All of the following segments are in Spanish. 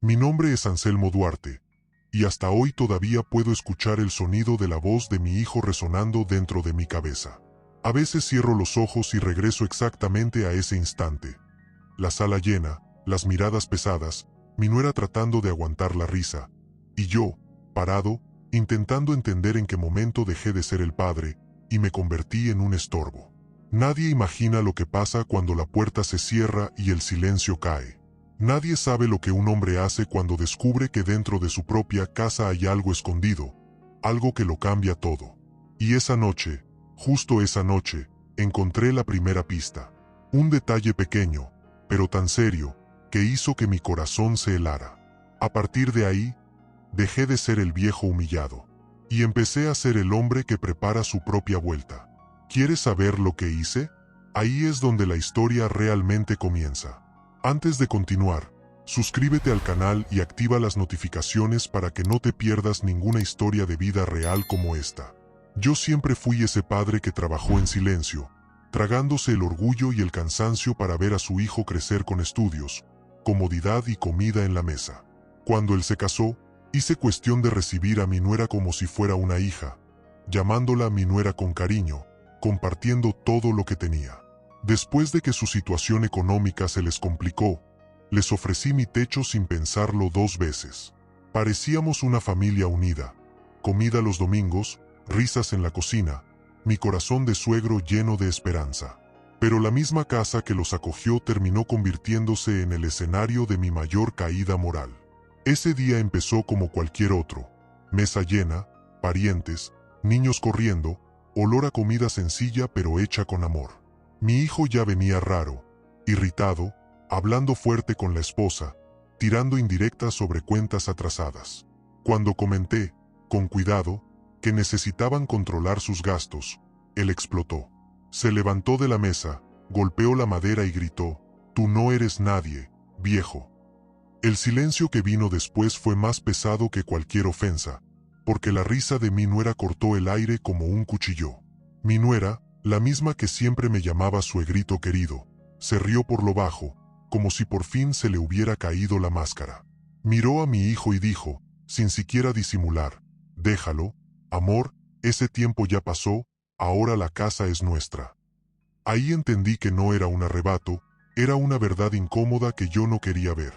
Mi nombre es Anselmo Duarte, y hasta hoy todavía puedo escuchar el sonido de la voz de mi hijo resonando dentro de mi cabeza. A veces cierro los ojos y regreso exactamente a ese instante. La sala llena, las miradas pesadas, mi nuera tratando de aguantar la risa, y yo, parado, intentando entender en qué momento dejé de ser el padre y me convertí en un estorbo. Nadie imagina lo que pasa cuando la puerta se cierra y el silencio cae. Nadie sabe lo que un hombre hace cuando descubre que dentro de su propia casa hay algo escondido, algo que lo cambia todo. Y esa noche, justo esa noche, encontré la primera pista. Un detalle pequeño, pero tan serio, que hizo que mi corazón se helara. A partir de ahí, dejé de ser el viejo humillado, y empecé a ser el hombre que prepara su propia vuelta. ¿Quieres saber lo que hice? Ahí es donde la historia realmente comienza. Antes de continuar, suscríbete al canal y activa las notificaciones para que no te pierdas ninguna historia de vida real como esta. Yo siempre fui ese padre que trabajó en silencio, tragándose el orgullo y el cansancio para ver a su hijo crecer con estudios, comodidad y comida en la mesa. Cuando él se casó, hice cuestión de recibir a mi nuera como si fuera una hija, llamándola mi nuera con cariño, compartiendo todo lo que tenía. Después de que su situación económica se les complicó, les ofrecí mi techo sin pensarlo 2 veces. Parecíamos una familia unida. Comida los domingos, risas en la cocina, mi corazón de suegro lleno de esperanza. Pero la misma casa que los acogió terminó convirtiéndose en el escenario de mi mayor caída moral. Ese día empezó como cualquier otro. Mesa llena, parientes, niños corriendo, olor a comida sencilla pero hecha con amor. Mi hijo ya venía raro, irritado, hablando fuerte con la esposa, tirando indirectas sobre cuentas atrasadas. Cuando comenté, con cuidado, que necesitaban controlar sus gastos, él explotó. Se levantó de la mesa, golpeó la madera y gritó: «Tú no eres nadie, viejo». El silencio que vino después fue más pesado que cualquier ofensa, porque la risa de mi nuera cortó el aire como un cuchillo. Mi nuera, la misma que siempre me llamaba suegrito querido, se rió por lo bajo, como si por fin se le hubiera caído la máscara. Miró a mi hijo y dijo, sin siquiera disimular: «Déjalo, amor, ese tiempo ya pasó, ahora la casa es nuestra». Ahí entendí que no era un arrebato, era una verdad incómoda que yo no quería ver.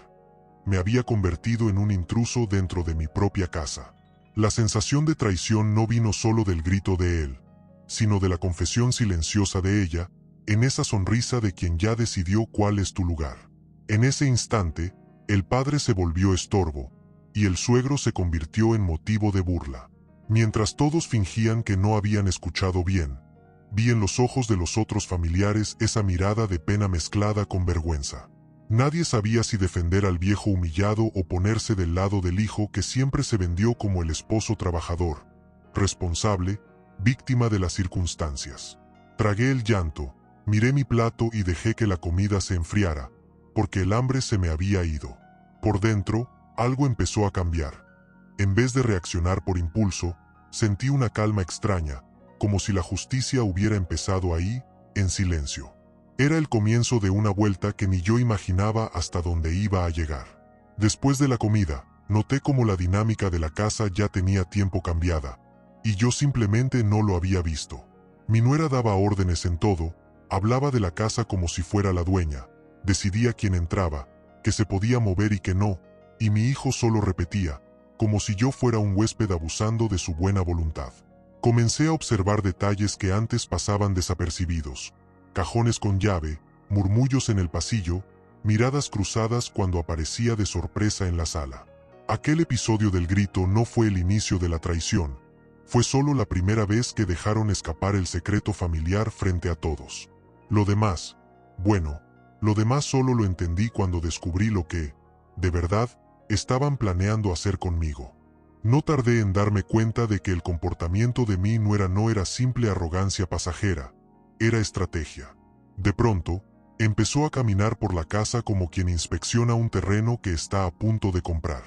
Me había convertido en un intruso dentro de mi propia casa. La sensación de traición no vino solo del grito de él, sino de la confesión silenciosa de ella, en esa sonrisa de quien ya decidió cuál es tu lugar. En ese instante, el padre se volvió estorbo, y el suegro se convirtió en motivo de burla. Mientras todos fingían que no habían escuchado bien, vi en los ojos de los otros familiares esa mirada de pena mezclada con vergüenza. Nadie sabía si defender al viejo humillado o ponerse del lado del hijo que siempre se vendió como el esposo trabajador, responsable, víctima de las circunstancias. Tragué el llanto, miré mi plato y dejé que la comida se enfriara, porque el hambre se me había ido. Por dentro, algo empezó a cambiar. En vez de reaccionar por impulso, sentí una calma extraña, como si la justicia hubiera empezado ahí, en silencio. Era el comienzo de una vuelta que ni yo imaginaba hasta dónde iba a llegar. Después de la comida, noté cómo la dinámica de la casa ya tenía tiempo cambiada, y yo simplemente no lo había visto. Mi nuera daba órdenes en todo, hablaba de la casa como si fuera la dueña, decidía quién entraba, que se podía mover y que no, y mi hijo solo repetía, como si yo fuera un huésped abusando de su buena voluntad. Comencé a observar detalles que antes pasaban desapercibidos. Cajones con llave, murmullos en el pasillo, miradas cruzadas cuando aparecía de sorpresa en la sala. Aquel episodio del grito no fue el inicio de la traición, fue solo la primera vez que dejaron escapar el secreto familiar frente a todos. Lo demás, bueno, lo demás solo lo entendí cuando descubrí lo que, de verdad, estaban planeando hacer conmigo. No tardé en darme cuenta de que el comportamiento de mi nuera no era simple arrogancia pasajera, era estrategia. De pronto, empezó a caminar por la casa como quien inspecciona un terreno que está a punto de comprar.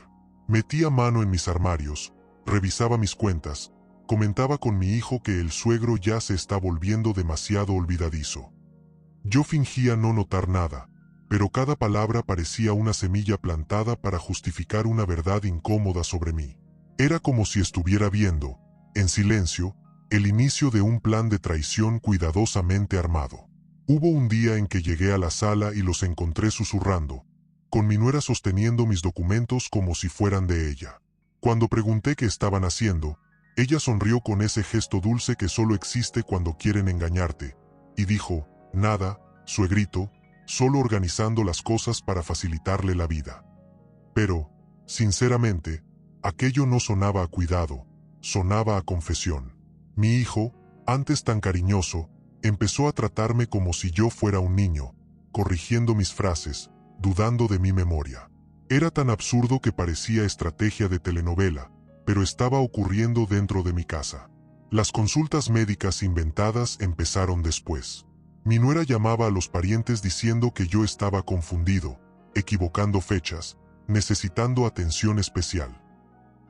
Metía mano en mis armarios, revisaba mis cuentas, comentaba con mi hijo que el suegro ya se está volviendo demasiado olvidadizo. Yo fingía no notar nada, pero cada palabra parecía una semilla plantada para justificar una verdad incómoda sobre mí. Era como si estuviera viendo, en silencio, el inicio de un plan de traición cuidadosamente armado. Hubo un día en que llegué a la sala y los encontré susurrando, con mi nuera sosteniendo mis documentos como si fueran de ella. Cuando pregunté qué estaban haciendo, ella sonrió con ese gesto dulce que solo existe cuando quieren engañarte, y dijo, nada, suegrito, solo organizando las cosas para facilitarle la vida. Pero, sinceramente, aquello no sonaba a cuidado, sonaba a confesión. Mi hijo, antes tan cariñoso, empezó a tratarme como si yo fuera un niño, corrigiendo mis frases, dudando de mi memoria. Era tan absurdo que parecía estrategia de telenovela, pero estaba ocurriendo dentro de mi casa. Las consultas médicas inventadas empezaron después. Mi nuera llamaba a los parientes diciendo que yo estaba confundido, equivocando fechas, necesitando atención especial.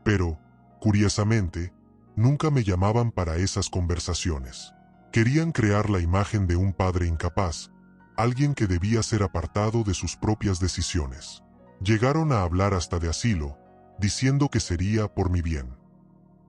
Pero, curiosamente, nunca me llamaban para esas conversaciones. Querían crear la imagen de un padre incapaz, alguien que debía ser apartado de sus propias decisiones. Llegaron a hablar hasta de asilo, diciendo que sería por mi bien.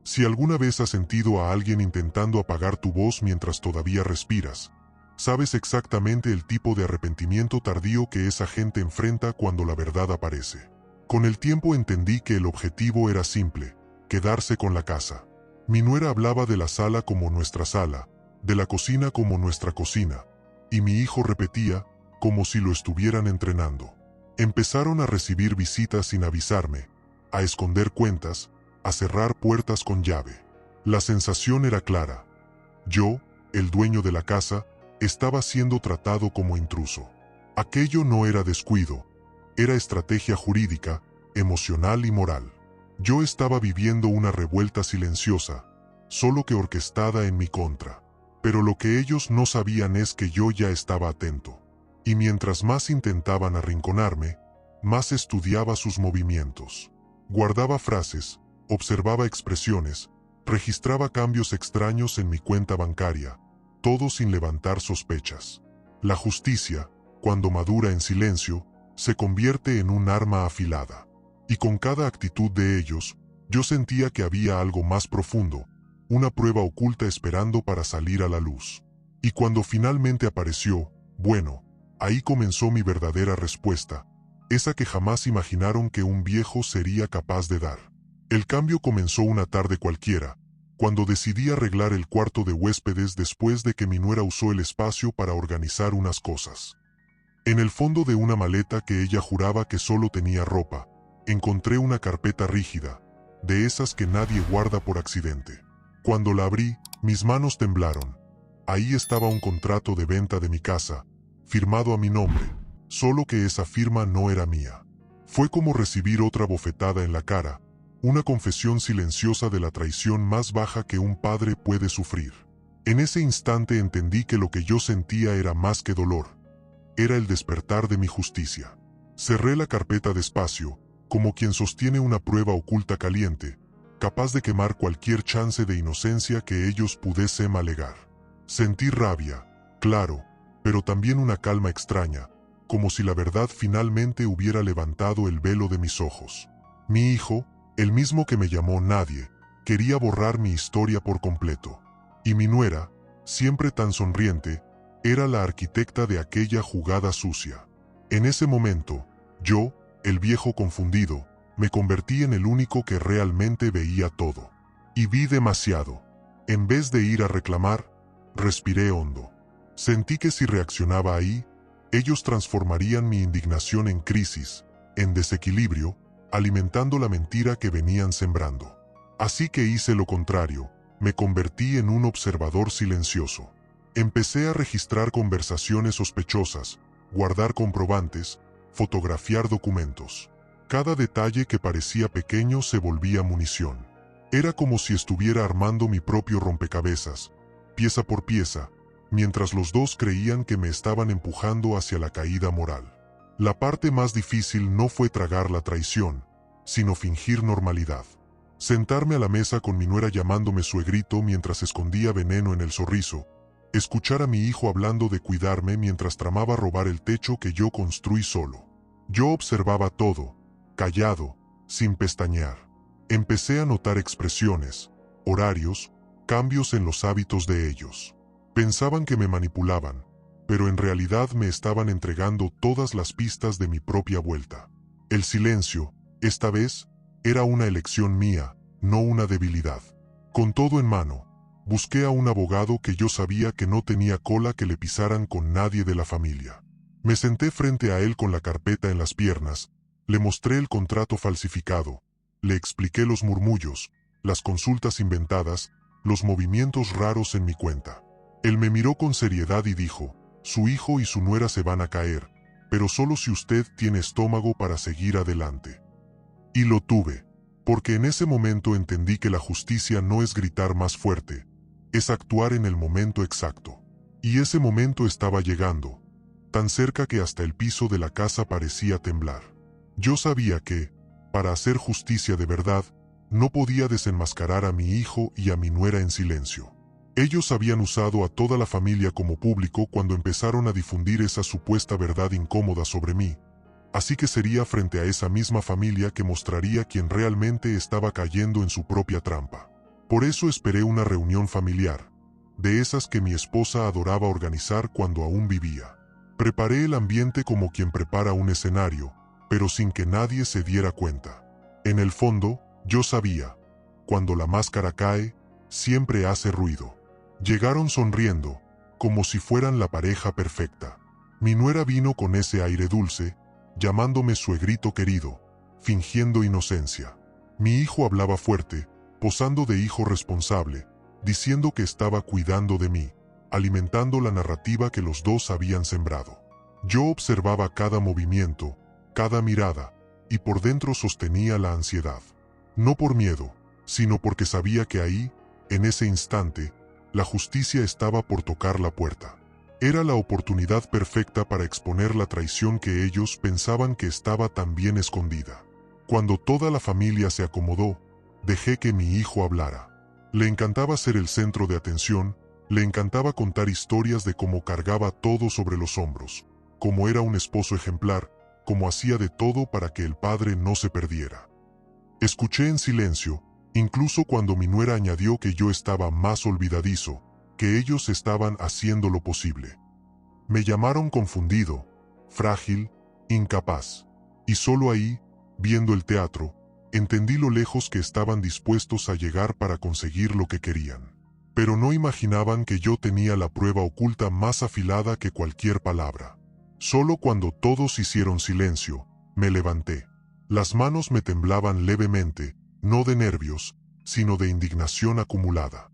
Si alguna vez has sentido a alguien intentando apagar tu voz mientras todavía respiras, sabes exactamente el tipo de arrepentimiento tardío que esa gente enfrenta cuando la verdad aparece. Con el tiempo entendí que el objetivo era simple, quedarse con la casa. Mi nuera hablaba de la sala como nuestra sala, de la cocina como nuestra cocina, y mi hijo repetía, como si lo estuvieran entrenando. Empezaron a recibir visitas sin avisarme, a esconder cuentas, a cerrar puertas con llave. La sensación era clara. Yo, el dueño de la casa, estaba siendo tratado como intruso. Aquello no era descuido, era estrategia jurídica, emocional y moral. Yo estaba viviendo una revuelta silenciosa, solo que orquestada en mi contra. Pero lo que ellos no sabían es que yo ya estaba atento. Y mientras más intentaban arrinconarme, más estudiaba sus movimientos. Guardaba frases, observaba expresiones, registraba cambios extraños en mi cuenta bancaria, todo sin levantar sospechas. La justicia, cuando madura en silencio, se convierte en un arma afilada. Y con cada actitud de ellos, yo sentía que había algo más profundo, una prueba oculta esperando para salir a la luz. Y cuando finalmente apareció, bueno, ahí comenzó mi verdadera respuesta, esa que jamás imaginaron que un viejo sería capaz de dar. El cambio comenzó una tarde cualquiera, cuando decidí arreglar el cuarto de huéspedes después de que mi nuera usó el espacio para organizar unas cosas. En el fondo de una maleta que ella juraba que solo tenía ropa, encontré una carpeta rígida, de esas que nadie guarda por accidente. Cuando la abrí, mis manos temblaron. Ahí estaba un contrato de venta de mi casa, firmado a mi nombre, solo que esa firma no era mía. Fue como recibir otra bofetada en la cara, una confesión silenciosa de la traición más baja que un padre puede sufrir. En ese instante entendí que lo que yo sentía era más que dolor. Era el despertar de mi justicia. Cerré la carpeta despacio, como quien sostiene una prueba oculta caliente, capaz de quemar cualquier chance de inocencia que ellos pudiesen alegar. Sentí rabia, claro, pero también una calma extraña, como si la verdad finalmente hubiera levantado el velo de mis ojos. Mi hijo, el mismo que me llamó nadie, quería borrar mi historia por completo. Y mi nuera, siempre tan sonriente, era la arquitecta de aquella jugada sucia. En ese momento, yo, el viejo confundido, me convertí en el único que realmente veía todo. Y vi demasiado. En vez de ir a reclamar, respiré hondo. Sentí que si reaccionaba ahí, ellos transformarían mi indignación en crisis, en desequilibrio, alimentando la mentira que venían sembrando. Así que hice lo contrario, me convertí en un observador silencioso. Empecé a registrar conversaciones sospechosas, guardar comprobantes, fotografiar documentos. Cada detalle que parecía pequeño se volvía munición. Era como si estuviera armando mi propio rompecabezas, pieza por pieza, mientras los dos creían que me estaban empujando hacia la caída moral. La parte más difícil no fue tragar la traición, sino fingir normalidad. Sentarme a la mesa con mi nuera llamándome suegrito mientras escondía veneno en el sorriso, Escuchar a mi hijo hablando de cuidarme mientras tramaba robar el techo que yo construí solo. Yo observaba todo, callado, sin pestañear. Empecé a notar expresiones, horarios, cambios en los hábitos de ellos. Pensaban que me manipulaban, pero en realidad me estaban entregando todas las pistas de mi propia vuelta. El silencio, esta vez, era una elección mía, no una debilidad. Con todo en mano, busqué a un abogado que yo sabía que no tenía cola que le pisaran con nadie de la familia. Me senté frente a él con la carpeta en las piernas, le mostré el contrato falsificado, le expliqué los murmullos, las consultas inventadas, los movimientos raros en mi cuenta. Él me miró con seriedad y dijo, su hijo y su nuera se van a caer, pero solo si usted tiene estómago para seguir adelante. Y lo tuve, porque en ese momento entendí que la justicia no es gritar más fuerte, es actuar en el momento exacto. Y ese momento estaba llegando, tan cerca que hasta el piso de la casa parecía temblar. Yo sabía que, para hacer justicia de verdad, no podía desenmascarar a mi hijo y a mi nuera en silencio. Ellos habían usado a toda la familia como público cuando empezaron a difundir esa supuesta verdad incómoda sobre mí, así que sería frente a esa misma familia que mostraría quién realmente estaba cayendo en su propia trampa. Por eso esperé una reunión familiar, de esas que mi esposa adoraba organizar cuando aún vivía. Preparé el ambiente como quien prepara un escenario, pero sin que nadie se diera cuenta. En el fondo, yo sabía, cuando la máscara cae, siempre hace ruido. Llegaron sonriendo, como si fueran la pareja perfecta. Mi nuera vino con ese aire dulce, llamándome suegrito querido, fingiendo inocencia. Mi hijo hablaba fuerte, posando de hijo responsable, diciendo que estaba cuidando de mí, alimentando la narrativa que los dos habían sembrado. Yo observaba cada movimiento, cada mirada, y por dentro sostenía la ansiedad. No por miedo, sino porque sabía que ahí, en ese instante, la justicia estaba por tocar la puerta. Era la oportunidad perfecta para exponer la traición que ellos pensaban que estaba tan bien escondida. Cuando toda la familia se acomodó, dejé que mi hijo hablara. Le encantaba ser el centro de atención, le encantaba contar historias de cómo cargaba todo sobre los hombros, cómo era un esposo ejemplar, cómo hacía de todo para que el padre no se perdiera. Escuché en silencio, incluso cuando mi nuera añadió que yo estaba más olvidadizo, que ellos estaban haciendo lo posible. Me llamaron confundido, frágil, incapaz. Y solo ahí, viendo el teatro, entendí lo lejos que estaban dispuestos a llegar para conseguir lo que querían. Pero no imaginaban que yo tenía la prueba oculta más afilada que cualquier palabra. Solo cuando todos hicieron silencio, me levanté. Las manos me temblaban levemente, no de nervios, sino de indignación acumulada.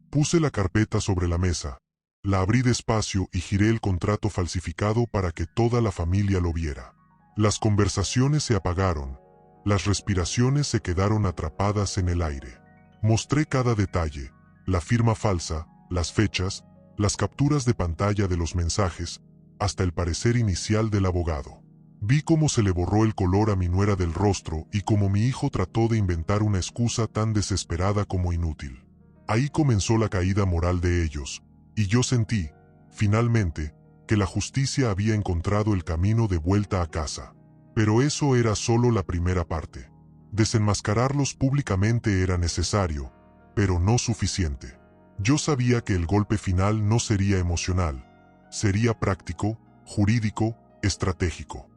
Puse la carpeta sobre la mesa, la abrí despacio y giré el contrato falsificado para que toda la familia lo viera. Las conversaciones se apagaron, las respiraciones se quedaron atrapadas en el aire. Mostré cada detalle, la firma falsa, las fechas, las capturas de pantalla de los mensajes, hasta el parecer inicial del abogado. Vi cómo se le borró el color a mi nuera del rostro y cómo mi hijo trató de inventar una excusa tan desesperada como inútil. Ahí comenzó la caída moral de ellos, y yo sentí, finalmente, que la justicia había encontrado el camino de vuelta a casa. Pero eso era solo la primera parte. Desenmascararlos públicamente era necesario, pero no suficiente. Yo sabía que el golpe final no sería emocional, sería práctico, jurídico, estratégico.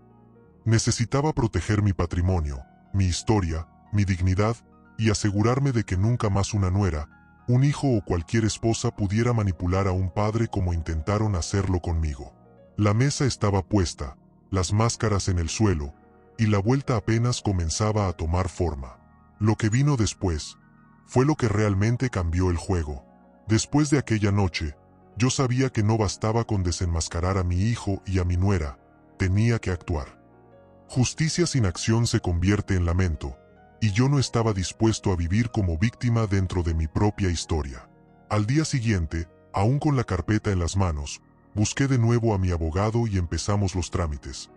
Necesitaba proteger mi patrimonio, mi historia, mi dignidad, y asegurarme de que nunca más una nuera, un hijo o cualquier esposa pudiera manipular a un padre como intentaron hacerlo conmigo. La mesa estaba puesta, las máscaras en el suelo, y la vuelta apenas comenzaba a tomar forma. Lo que vino después fue lo que realmente cambió el juego. Después de aquella noche, yo sabía que no bastaba con desenmascarar a mi hijo y a mi nuera, tenía que actuar. Justicia sin acción se convierte en lamento, y yo no estaba dispuesto a vivir como víctima dentro de mi propia historia. Al día siguiente, aún con la carpeta en las manos, busqué de nuevo a mi abogado y empezamos los trámites.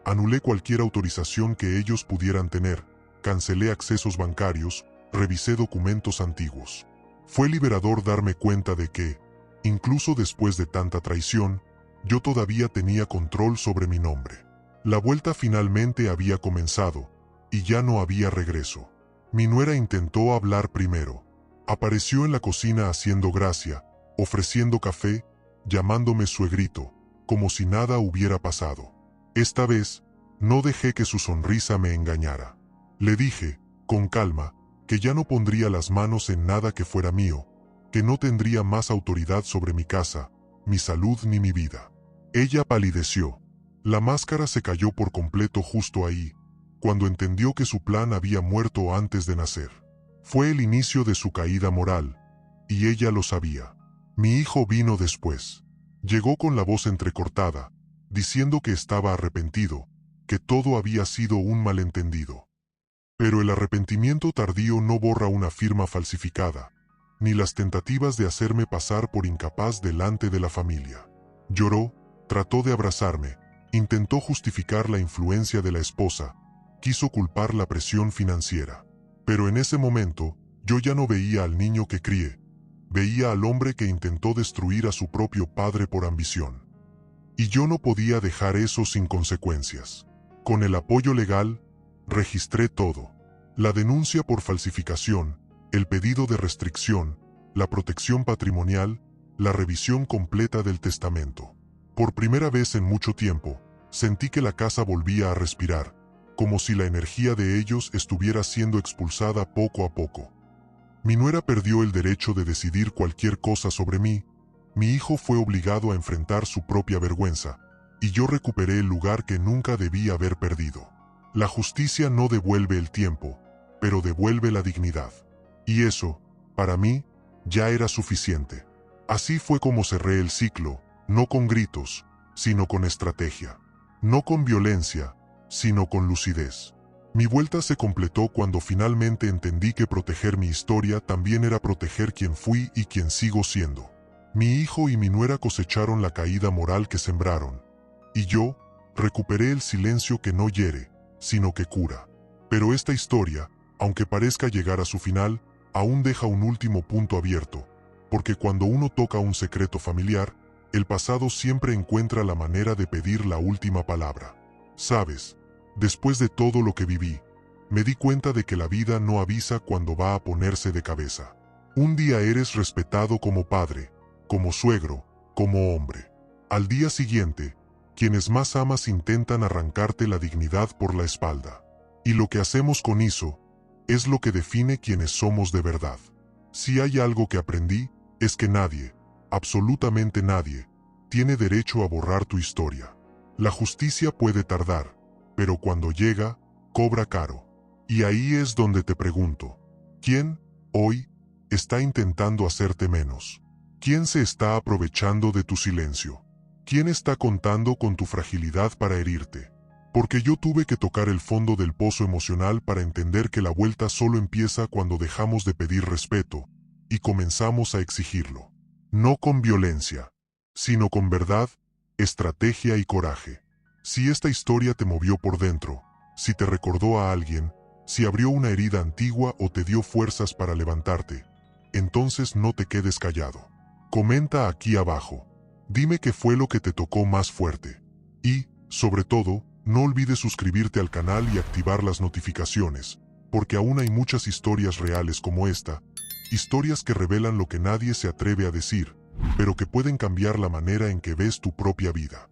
Anulé cualquier autorización que ellos pudieran tener, cancelé accesos bancarios, revisé documentos antiguos. Fue liberador darme cuenta de que, Incluso después de tanta traición, yo todavía tenía control sobre mi nombre. La vuelta finalmente había comenzado, y ya no había regreso. Mi nuera intentó hablar primero. Apareció en la cocina haciendo gracia, ofreciendo café, llamándome suegrito, como si nada hubiera pasado. Esta vez, no dejé que su sonrisa me engañara. Le dije, con calma, que ya no pondría las manos en nada que fuera mío, que no tendría más autoridad sobre mi casa, mi salud ni mi vida. Ella palideció. La máscara se cayó por completo justo ahí, cuando entendió que su plan había muerto antes de nacer. Fue el inicio de su caída moral, y ella lo sabía. Mi hijo vino después. Llegó con la voz entrecortada, diciendo que estaba arrepentido, que todo había sido un malentendido. Pero el arrepentimiento tardío no borra una firma falsificada, ni las tentativas de hacerme pasar por incapaz delante de la familia. Lloró, trató de abrazarme, intentó justificar la influencia de la esposa, quiso culpar la presión financiera. Pero en ese momento, yo ya no veía al niño que crié, veía al hombre que intentó destruir a su propio padre por ambición. Y yo no podía dejar eso sin consecuencias. Con el apoyo legal, registré todo. La denuncia por falsificación, el pedido de restricción, la protección patrimonial, la revisión completa del testamento. Por primera vez en mucho tiempo, sentí que la casa volvía a respirar, como si la energía de ellos estuviera siendo expulsada poco a poco. Mi nuera perdió el derecho de decidir cualquier cosa sobre mí, mi hijo fue obligado a enfrentar su propia vergüenza, y yo recuperé el lugar que nunca debí haber perdido. La justicia no devuelve el tiempo, pero devuelve la dignidad. Y eso, para mí, ya era suficiente. Así fue como cerré el ciclo, no con gritos, sino con estrategia. No con violencia, sino con lucidez. Mi vuelta se completó cuando finalmente entendí que proteger mi historia también era proteger quien fui y quien sigo siendo. Mi hijo y mi nuera cosecharon la caída moral que sembraron. Y yo, recuperé el silencio que no hiere, sino que cura. Pero esta historia, aunque parezca llegar a su final, aún deja un último punto abierto, porque cuando uno toca un secreto familiar, el pasado siempre encuentra la manera de pedir la última palabra. Sabes, después de todo lo que viví, me di cuenta de que la vida no avisa cuando va a ponerse de cabeza. Un día eres respetado como padre, como suegro, como hombre. Al día siguiente, quienes más amas intentan arrancarte la dignidad por la espalda. Y lo que hacemos con eso es lo que define quiénes somos de verdad. Si hay algo que aprendí, es que nadie, absolutamente nadie, tiene derecho a borrar tu historia. La justicia puede tardar, pero cuando llega, cobra caro. Y ahí es donde te pregunto, ¿quién, hoy, está intentando hacerte menos? ¿Quién se está aprovechando de tu silencio? ¿Quién está contando con tu fragilidad para herirte? Porque yo tuve que tocar el fondo del pozo emocional para entender que la vuelta solo empieza cuando dejamos de pedir respeto y comenzamos a exigirlo. No con violencia, sino con verdad, estrategia y coraje. Si esta historia te movió por dentro, si te recordó a alguien, si abrió una herida antigua o te dio fuerzas para levantarte, entonces no te quedes callado. Comenta aquí abajo. Dime qué fue lo que te tocó más fuerte. Y, sobre todo, no olvides suscribirte al canal y activar las notificaciones, porque aún hay muchas historias reales como esta, historias que revelan lo que nadie se atreve a decir, pero que pueden cambiar la manera en que ves tu propia vida.